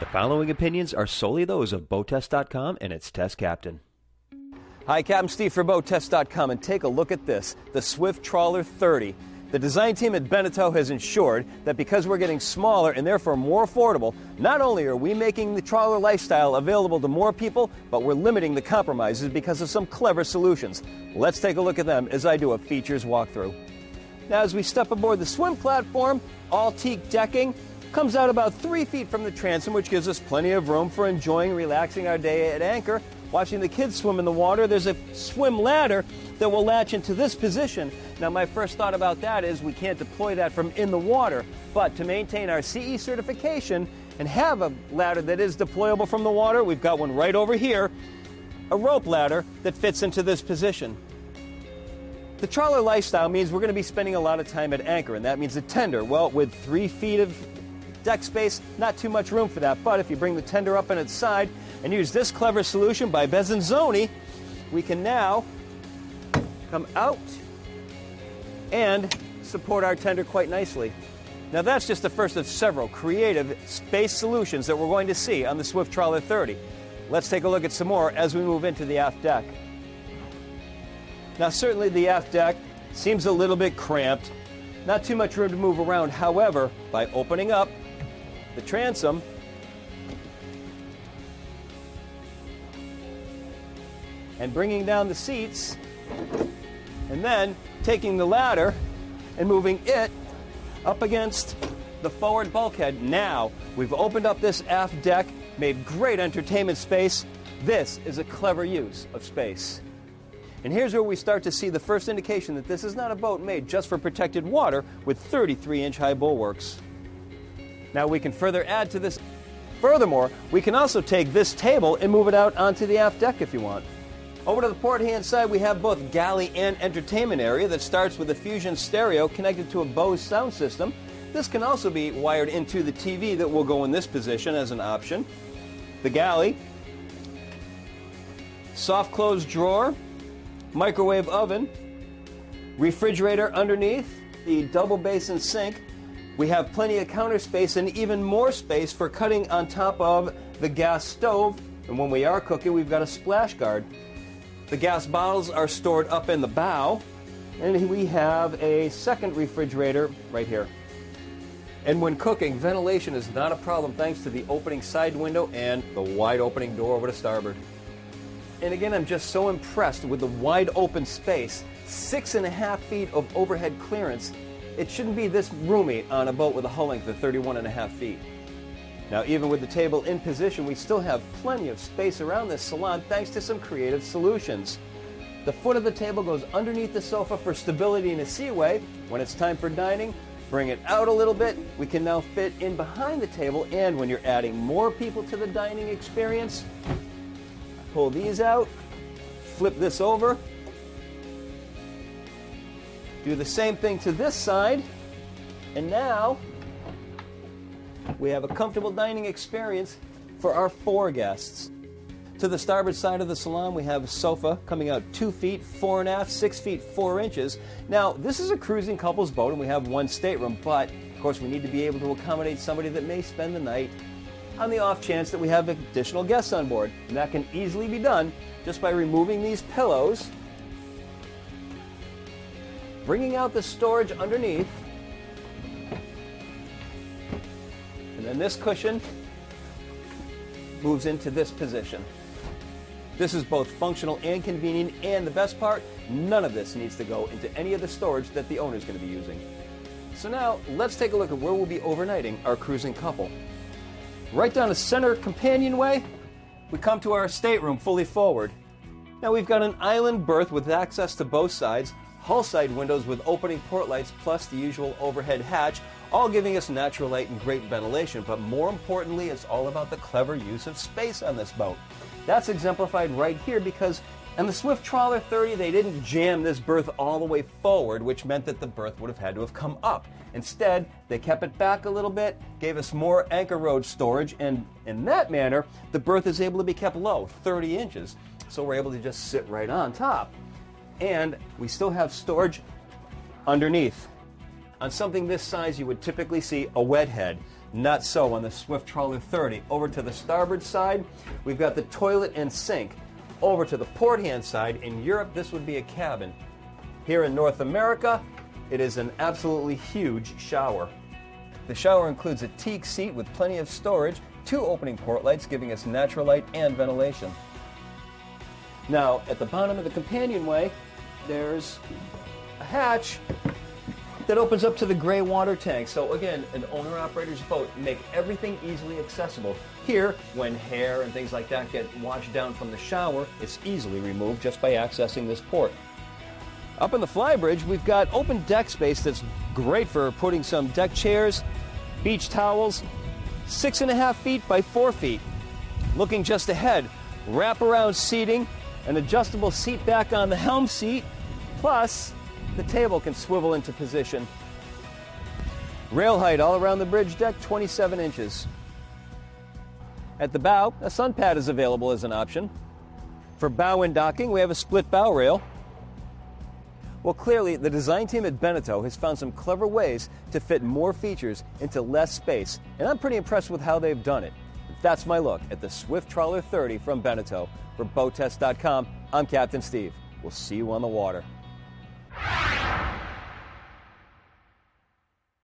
The following opinions are solely those of BoatTest.com and its test captain. Hi, Captain Steve for BoatTest.com, and take a look at this, the Swift Trawler 30. The design team at Beneteau has ensured that because we're getting smaller and therefore more affordable, not only are we making the trawler lifestyle available to more people, but we're limiting the compromises because of some clever solutions. Let's take a look at them as I do a features walkthrough. Now, as we step aboard the swim platform, all teak decking, comes out about 3 feet from the transom, which gives us plenty of room for enjoying and relaxing our day at anchor. Watching the kids swim in the water, there's a swim ladder that will latch into this position. Now, my first thought about that is we can't deploy that from in the water, but to maintain our CE certification and have a ladder that is deployable from the water, we've got one right over here, a rope ladder that fits into this position. The trawler lifestyle means we're going to be spending a lot of time at anchor, and that means the tender. Well, with 3 feet of deck space, not too much room for that, but if you bring the tender up on its side and use this clever solution by Beneteau, we can now come out and support our tender quite nicely. Now, that's just the first of several creative space solutions that we're going to see on the Swift Trawler 30. Let's take a look at some more as we move into the aft deck. Now, certainly the aft deck seems a little bit cramped, not too much room to move around. However, by opening up the transom and bringing down the seats, and then taking the ladder and moving it up against the forward bulkhead. Now, we've opened up this aft deck, made great entertainment space. This is a clever use of space. And here's where we start to see the first indication that this is not a boat made just for protected water with 33-inch high bulwarks. Now, we can further add to this. Furthermore, we can also take this table and move it out onto the aft deck if you want. Over to the port-hand side, we have both galley and entertainment area that starts with a Fusion stereo connected to a Bose sound system. This can also be wired into the TV that will go in this position as an option. The galley, soft close drawer, microwave oven, refrigerator underneath, the double basin sink. We have plenty of counter space and even more space for cutting on top of the gas stove. And when we are cooking, we've got a splash guard. The gas bottles are stored up in the bow, and we have a second refrigerator right here. And when cooking, ventilation is not a problem thanks to the opening side window and the wide opening door over to starboard. And again, I'm just so impressed with the wide open space, 6.5 feet of overhead clearance. It shouldn't be this roomy on a boat with a hull length of 31.5 feet. Now, even with the table in position, we still have plenty of space around this salon thanks to some creative solutions. The foot of the table goes underneath the sofa for stability in a seaway. When it's time for dining, bring it out a little bit. We can now fit in behind the table, and when you're adding more people to the dining experience, pull these out, flip this over, do the same thing to this side, and now we have a comfortable dining experience for our 4 guests. To the starboard side of the salon, we have a sofa coming out 2 feet, 4 1/2, 6 feet, 4 inches. Now, this is a cruising couples boat, and we have 1 stateroom, but of course we need to be able to accommodate somebody that may spend the night on the off chance that we have additional guests on board. And that can easily be done just by removing these pillows, bringing out the storage underneath, and then this cushion moves into this position. This is both functional and convenient, and the best part, none of this needs to go into any of the storage that the owner is going to be using. So now, let's take a look at where we'll be overnighting our cruising couple. Right down the center companionway, we come to our stateroom fully forward. Now, we've got an island berth with access to both sides, hull side windows with opening port lights, plus the usual overhead hatch, all giving us natural light and great ventilation. But more importantly, it's all about the clever use of space on this boat. That's exemplified right here because on the Swift Trawler 30, they didn't jam this berth all the way forward, which meant that the berth would have had to have come up. Instead, they kept it back a little bit, gave us more anchor road storage, and in that manner, the berth is able to be kept low, 30 inches. So we're able to just sit right on top. And we still have storage underneath. On something this size, you would typically see a wet head. Not so on the Swift Trawler 30. Over to the starboard side, we've got the toilet and sink. Over to the port hand side, in Europe this would be a cabin. Here in North America, it is an absolutely huge shower. The shower includes a teak seat with plenty of storage, 2 opening port lights giving us natural light and ventilation. Now, at the bottom of the companionway, there's a hatch that opens up to the gray water tank. So again, an owner-operator's boat, make everything easily accessible. Here, when hair and things like that get washed down from the shower, it's easily removed just by accessing this port. Up on the flybridge, we've got open deck space that's great for putting some deck chairs, beach towels, 6.5 feet by 4 feet. Looking just ahead, wraparound seating, an adjustable seat back on the helm seat, plus the table can swivel into position. Rail height all around the bridge deck, 27 inches. At the bow, a sun pad is available as an option. For bow and docking, we have a split bow rail. Well, clearly, the design team at Beneteau has found some clever ways to fit more features into less space, and I'm pretty impressed with how they've done it. That's my look at the Swift Trawler 30 from Beneteau. For BoatTest.com, I'm Captain Steve. We'll see you on the water.